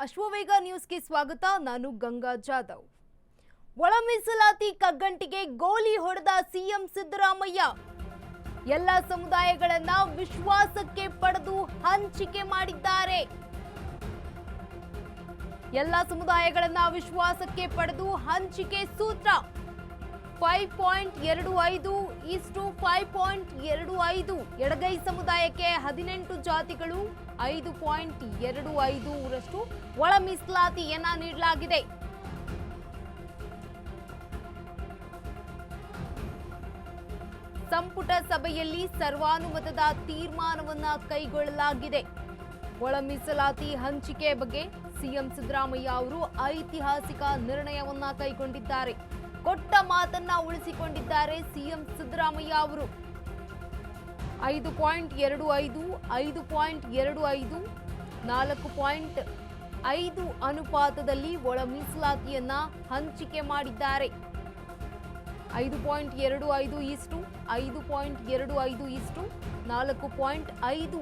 ಅಶ್ವವೇಗ ನ್ಯೂಸ್ಗೆ ಸ್ವಾಗತ. ನಾನು ಗಂಗಾ ಜಾಧವ್. ಒಳ ಮೀಸಲಾತಿ ಕಗ್ಗಂಟಿಗೆ ಗೋಲಿ ಹೊಡೆದ ಸಿಎಂ ಸಿದ್ದರಾಮಯ್ಯ. ಎಲ್ಲ ಸಮುದಾಯಗಳನ್ನ ವಿಶ್ವಾಸಕ್ಕೆ ಪಡೆದು ಹಂಚಿಕೆ ಮಾಡಿದ್ದಾರೆ. ಎಲ್ಲ ಸಮುದಾಯಗಳನ್ನ ವಿಶ್ವಾಸಕ್ಕೆ ಪಡೆದು ಹಂಚಿಕೆ ಸೂತ್ರ 5.25:5.25. ಎಡಗೈ ಸಮುದಾಯಕ್ಕೆ 18 ಜಾತಿಗಳು 5.25ರಷ್ಟು ಒಳ ಮೀಸಲಾತಿಯನ್ನ ನೀಡಲಾಗಿದೆ. ಸಂಪುಟ ಸಭೆಯಲ್ಲಿ ಸರ್ವಾನುಮತದ ತೀರ್ಮಾನವನ್ನ ಕೈಗೊಳ್ಳಲಾಗಿದೆ. ಒಳ ಮೀಸಲಾತಿ ಹಂಚಿಕೆ ಬಗ್ಗೆ ಸಿಎಂ ಸಿದ್ದರಾಮಯ್ಯ ಅವರು ಐತಿಹಾಸಿಕ ನಿರ್ಣಯವನ್ನ ಕೈಗೊಂಡಿದ್ದಾರೆ. ಕೊಟ್ಟ ಮಾತನ್ನ ಉಳಿಸಿಕೊಂಡಿದ್ದಾರೆ ಸಿಎಂ ಸಿದ್ದರಾಮಯ್ಯ ಅವರು. 5.25, 5.25, 4.5 ಅನುಪಾತದಲ್ಲಿ ಒಳ ಮೀಸಲಾತಿಯನ್ನ ಹಂಚಿಕೆ ಮಾಡಿದ್ದಾರೆ. 5.25:5.25, 4.5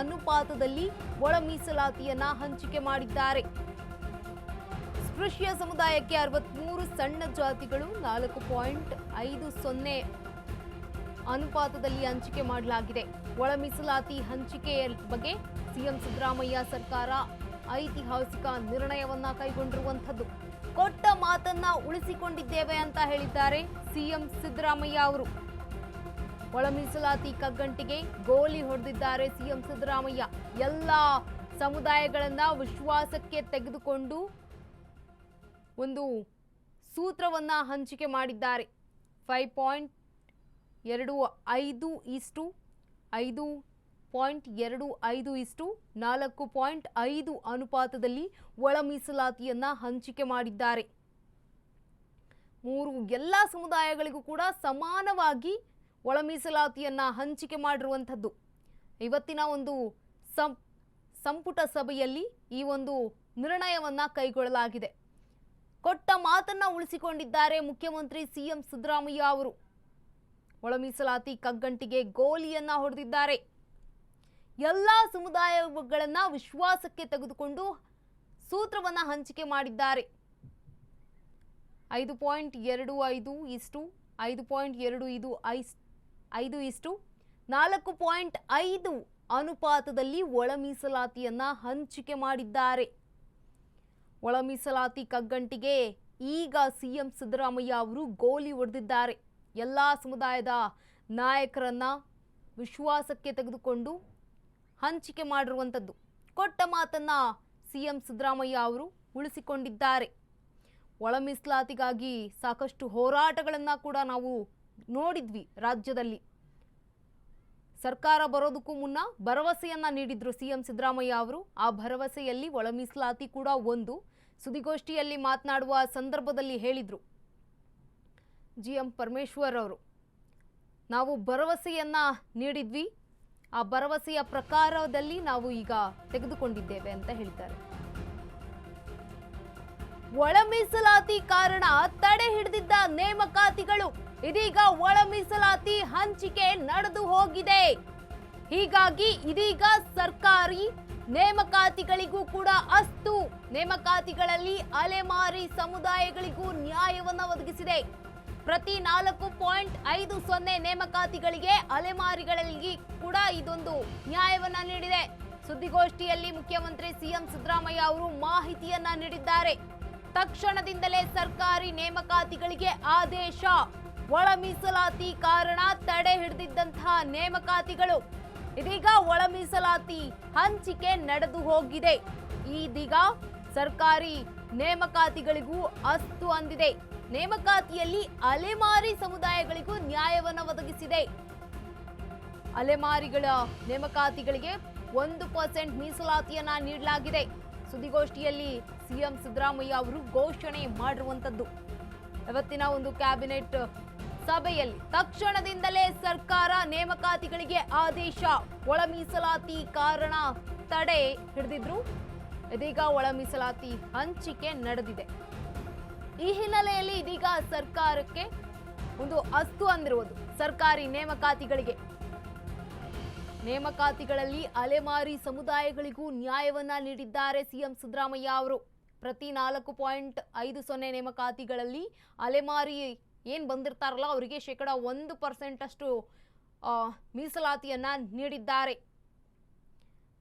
ಅನುಪಾತದಲ್ಲಿ ಒಳ ಮೀಸಲಾತಿಯನ್ನ ಹಂಚಿಕೆ ಮಾಡಿದ್ದಾರೆ. ಸ್ಪೃಶ್ಯ ಸಮುದಾಯಕ್ಕೆ 63 ಸಣ್ಣ ಜಾತಿಗಳು 4.50 ಅನುಪಾತದಲ್ಲಿ ಹಂಚಿಕೆ ಮಾಡಲಾಗಿದೆ. ಒಳ ಮೀಸಲಾತಿ ಹಂಚಿಕೆಯ ಬಗ್ಗೆ ಸಿಎಂ ಸಿದ್ದರಾಮಯ್ಯ ಸರ್ಕಾರ ಐತಿಹಾಸಿಕ ನಿರ್ಣಯವನ್ನ ಕೈಗೊಂಡಿರುವಂತದ್ದು. ಕೊಟ್ಟ ಮಾತನ್ನ ಉಳಿಸಿಕೊಂಡಿದ್ದೇವೆ ಅಂತ ಹೇಳಿದ್ದಾರೆ ಸಿಎಂ ಸಿದ್ದರಾಮಯ್ಯ ಅವರು. ಒಳ ಮೀಸಲಾತಿ ಕಗ್ಗಂಟಿಗೆ ಗೋಲಿ ಹೊಡೆದಿದ್ದಾರೆ ಸಿಎಂ ಸಿದ್ದರಾಮಯ್ಯ. ಎಲ್ಲ ಸಮುದಾಯಗಳನ್ನ ವಿಶ್ವಾಸಕ್ಕೆ ತೆಗೆದುಕೊಂಡು ಒಂದು ಸೂತ್ರವನ್ನ ಹಂಚಿಕೆ ಮಾಡಿದ್ದಾರೆ. 5.25:5.25, 4.5 ಅನುಪಾತದಲ್ಲಿ ಒಳ ಮೀಸಲಾತಿಯನ್ನ ಹಂಚಿಕೆ ಮಾಡಿದ್ದಾರೆ. ಎಲ್ಲ ಸಮುದಾಯಗಳಿಗೂ ಕೂಡ ಸಮಾನವಾಗಿ ಒಳ ಮೀಸಲಾತಿಯನ್ನ ಹಂಚಿಕೆ ಮಾಡಿರುವಂಥದ್ದು. ಇವತ್ತಿನ ಒಂದು ಸಂಪುಟ ಸಭೆಯಲ್ಲಿ ಈ ಒಂದು ನಿರ್ಣಯವನ್ನ ಕೈಗೊಳ್ಳಲಾಗಿದೆ. ಕೊಟ್ಟ ಮಾತನ್ನ ಉಳಿಸಿಕೊಂಡಿದ್ದಾರೆ ಮುಖ್ಯಮಂತ್ರಿ ಸಿಎಂ ಸಿದ್ದರಾಮಯ್ಯ ಅವರು. ಒಳ ಮೀಸಲಾತಿ ಕಗ್ಗಂಟಿಗೆ ಗೋಲಿಯನ್ನ ಹೊಡೆದಿದ್ದಾರೆ. ಎಲ್ಲ ಸಮುದಾಯಗಳನ್ನ ವಿಶ್ವಾಸಕ್ಕೆ ತೆಗೆದುಕೊಂಡು ಸೂತ್ರವನ್ನ ಹಂಚಿಕೆ ಮಾಡಿದ್ದಾರೆ. 5.25:5.25, 4.5 ಅನುಪಾತದಲ್ಲಿ ಒಳ ಮೀಸಲಾತಿಯನ್ನ ಹಂಚಿಕೆ ಮಾಡಿದ್ದಾರೆ. ಒಳ ಮೀಸಲಾತಿ ಕಗ್ಗಂಟಿಗೆ ಈಗ ಸಿಎಂ ಸಿದ್ದರಾಮಯ್ಯ ಅವರು ಗೋಲಿ ಹೊಡೆದಿದ್ದಾರೆ. ಎಲ್ಲ ಸಮುದಾಯದ ನಾಯಕರನ್ನ ವಿಶ್ವಾಸಕ್ಕೆ ತೆಗೆದುಕೊಂಡು ಹಂಚಿಕೆ ಮಾಡಿರುವಂಥದ್ದು. ಕೊಟ್ಟ ಮಾತನ್ನ ಸಿಎಂ ಸಿದ್ದರಾಮಯ್ಯ ಅವರು ಉಳಿಸಿಕೊಂಡಿದ್ದಾರೆ. ಒಳ ಮೀಸಲಾತಿಗಾಗಿ ಸಾಕಷ್ಟು ಹೋರಾಟಗಳನ್ನ ಕೂಡ ನಾವು ನೋಡಿದ್ವಿ. ರಾಜ್ಯದಲ್ಲಿ ಸರ್ಕಾರ ಬರೋದಕ್ಕೂ ಮುನ್ನ ಭರವಸೆಯನ್ನ ನೀಡಿದ್ರು ಸಿಎಂ ಸಿದ್ದರಾಮಯ್ಯ ಅವರು. ಆ ಭರವಸೆಯಲ್ಲಿ ಒಳ ಮೀಸಲಾತಿ ಕೂಡ ಒಂದು. ಸುದ್ದಿಗೋಷ್ಠಿಯಲ್ಲಿ ಮಾತನಾಡುವ ಸಂದರ್ಭದಲ್ಲಿ ಹೇಳಿದ್ರು GM ಪರಮೇಶ್ವರ್ ಅವರು, ನಾವು ಭರವಸೆಯನ್ನ ನೀಡಿದ್ವಿ, ಆ ಭರವಸೆಯ ಪ್ರಕಾರದಲ್ಲಿ ನಾವು ಈಗ ತೆಗೆದುಕೊಂಡಿದ್ದೇವೆ ಅಂತ ಹೇಳಿದ್ದಾರೆ. ಒಳ ಮೀಸಲಾತಿ ಕಾರಣ ತಡೆ ಹಿಡಿದಿದ್ದ ನೇಮಕಾತಿಗಳು ಇದೀಗ ಒಳ ಮೀಸಲಾತಿ ಹಂಚಿಕೆ ನಡೆದು ಹೋಗಿದೆ. ಹೀಗಾಗಿ ಇದೀಗ ಸರ್ಕಾರಿ ನೇಮಕಾತಿಗಳಿಗೂ ಕೂಡ ಅಸ್ತು. ನೇಮಕಾತಿಗಳಲ್ಲಿ ಅಲೆಮಾರಿ ಸಮುದಾಯಗಳಿಗೂ ನ್ಯಾಯವನ್ನ ಒದಗಿಸಿದೆ. ಪ್ರತಿ 4.50 ನೇಮಕಾತಿಗಳಿಗೆ ಅಲೆಮಾರಿಗಳಿಗೆ ಕೂಡ ಇದೊಂದು ನ್ಯಾಯವನ್ನ ನೀಡಿದೆ. ಸುದ್ದಿಗೋಷ್ಠಿಯಲ್ಲಿ ಮುಖ್ಯಮಂತ್ರಿ ಸಿಎಂ ಸಿದ್ದರಾಮಯ್ಯ ಅವರು ಮಾಹಿತಿಯನ್ನ ನೀಡಿದ್ದಾರೆ. ತಕ್ಷಣದಿಂದಲೇ ಸರ್ಕಾರಿ ನೇಮಕಾತಿಗಳಿಗೆ ಆದೇಶ. ಒಳ ಮೀಸಲಾತಿ ಕಾರಣ ತಡೆ ಹಿಡಿದಿದ್ದಂತಹ ನೇಮಕಾತಿಗಳು ಇದೀಗ ಒಳ ಮೀಸಲಾತಿ ಹಂಚಿಕೆ ನಡೆದು ಹೋಗಿದೆ. ಇದೀಗ ಸರ್ಕಾರಿ ನೇಮಕಾತಿಗಳಿಗೂ ಅಸ್ತು ಅಂದಿದೆ. ನೇಮಕಾತಿಯಲ್ಲಿ ಅಲೆಮಾರಿ ಸಮುದಾಯಗಳಿಗೂ ನ್ಯಾಯವನ್ನು ಒದಗಿಸಿದೆ. ಅಲೆಮಾರಿಗಳ ನೇಮಕಾತಿಗಳಿಗೆ 1% ಮೀಸಲಾತಿಯನ್ನ ನೀಡಲಾಗಿದೆ. ಸುದ್ದಿಗೋಷ್ಠಿಯಲ್ಲಿ ಸಿಎಂ ಸಿದ್ದರಾಮಯ್ಯ ಅವರು ಘೋಷಣೆ ಮಾಡಿರುವಂತದ್ದು. ಇವತ್ತಿನ ಒಂದು ಕ್ಯಾಬಿನೆಟ್ ಸಭೆಯಲ್ಲಿ ತಕ್ಷಣದಿಂದಲೇ ಸರ್ಕಾರ ನೇಮಕಾತಿಗಳಿಗೆ ಆದೇಶ. ಒಳ ಮೀಸಲಾತಿ ಕಾರಣ ತಡೆ ಹಿಡಿದಿದ್ರು, ಇದೀಗ ಒಳ ಮೀಸಲಾತಿ ಹಂಚಿಕೆ ನಡೆದಿದೆ. ಈ ಹಿನ್ನೆಲೆಯಲ್ಲಿ ಇದೀಗ ಸರ್ಕಾರಕ್ಕೆ ಒಂದು ಅಸ್ತು ಅಂದಿರುವುದು ಸರ್ಕಾರಿ ನೇಮಕಾತಿಗಳಿಗೆ. ನೇಮಕಾತಿಗಳಲ್ಲಿ ಅಲೆಮಾರಿ ಸಮುದಾಯಗಳಿಗೂ ನ್ಯಾಯವನ್ನ ನೀಡಿದ್ದಾರೆ ಸಿಎಂ ಸಿದ್ದರಾಮಯ್ಯ ಅವರು. ಪ್ರತಿ 4.50 ನೇಮಕಾತಿಗಳಲ್ಲಿ ಅಲೆಮಾರಿ ಏನು ಬಂದಿರ್ತಾರಲ್ಲ ಅವರಿಗೆ 1% ಅಷ್ಟು ಮೀಸಲಾತಿಯನ್ನ ನೀಡಿದ್ದಾರೆ.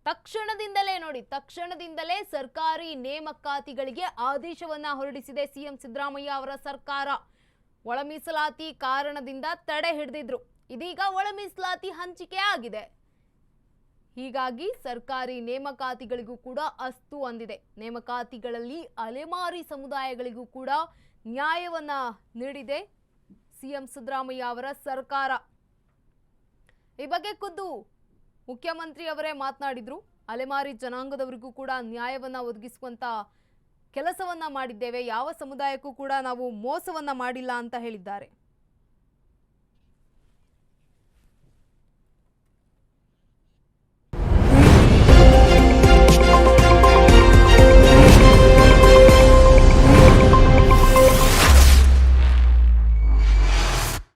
ತಕ್ಷಣದಿಂದಲೇ ಸರ್ಕಾರಿ ನೇಮಕಾತಿಗಳಿಗೆ ಆದೇಶವನ್ನ ಹೊರಡಿಸಿದೆ ಸಿಎಂ ಸಿದ್ದರಾಮಯ್ಯ ಅವರ ಸರ್ಕಾರ. ಒಳ ಮೀಸಲಾತಿ ಕಾರಣದಿಂದ ತಡೆ ಹಿಡಿದಿದ್ರು, ಇದೀಗ ಒಳ ಮೀಸಲಾತಿ ಹಂಚಿಕೆ ಆಗಿದೆ. ಹೀಗಾಗಿ ಸರ್ಕಾರಿ ನೇಮಕಾತಿಗಳಿಗೂ ಕೂಡ ಅಸ್ತು ಅಂದಿದೆ. ನೇಮಕಾತಿಗಳಲ್ಲಿ ಅಲೆಮಾರಿ ಸಮುದಾಯಗಳಿಗೂ ಕೂಡ ನ್ಯಾಯವನ್ನ ನೀಡಿದೆ ಸಿಎಂ ಸಿದ್ದರಾಮಯ್ಯ ಅವರ ಸರ್ಕಾರ. ಈ ಬಗ್ಗೆ ಖುದ್ದು ಮುಖ್ಯಮಂತ್ರಿ ಅವರೇ ಮಾತನಾಡಿದ್ರು. ಅಲೆಮಾರಿ ಜನಾಂಗದವರಿಗೂ ಕೂಡ ನ್ಯಾಯವನ್ನ ಒದಗಿಸುವಂತ ಕೆಲಸವನ್ನ ಮಾಡಿದ್ದೇವೆ, ಯಾವ ಸಮುದಾಯಕ್ಕೂ ಕೂಡ ನಾವು ಮೋಸವನ್ನ ಮಾಡಿಲ್ಲ ಅಂತ ಹೇಳಿದ್ದಾರೆ.